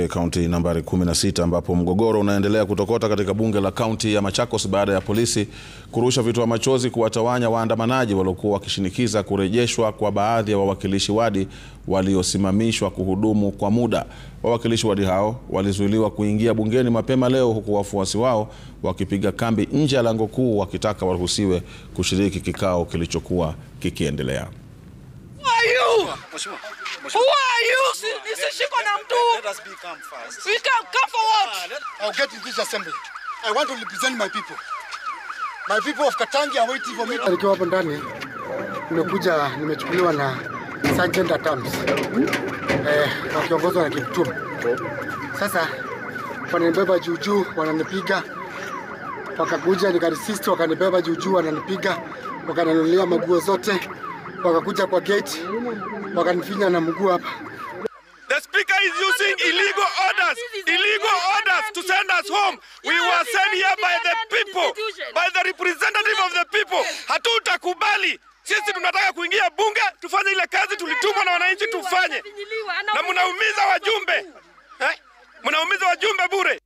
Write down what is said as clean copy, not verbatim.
Kaunti nambari 16 ambapo mgogoro unaendelea kutokota katika bunge la kaunti ya Machakos baada ya polisi kurusha vitoa machozi kuwatawanya waandamanaji waliokuwa wakishinikiza kurejeshwa kwa baadhi ya wawakilishi wadi waliosimamishwa kuhudumu kwa muda. Wawakilishi wadi hao walizuiliwa kuingia bungeni mapema leo, huku wafuasi wao wakipiga kambi nje ya lango kuu wakitaka waruhusiwe kushiriki kikao kilichokuwa kikiendelea. Who are you? Let us be calm first. We can come for what? I'll get in this assembly. I want to represent my people. My people of Katangi are waiting for me. Nikiwa hapo ndani nimechukuliwa na Sergeant at Arms. Wakiongozwa na Kiptum. Sasa wananibeba juu, wananipiga. Wakakuja nikaresist, wakanibeba juu, wananipiga. Wakaninulia maguo zote. Wakakuja kwa gate. Wakanifinya na mguu hapa. The speaker is using illegal orders to send us home. We were sent here by the people, by the representative of the people. Hatutakubali. Sisi tunataka kuingia bunge, tufanye ile kazi tulitumwa na wananchi tufanye. Na mnaumiza wajumbe. Mnaumiza wajumbe bure.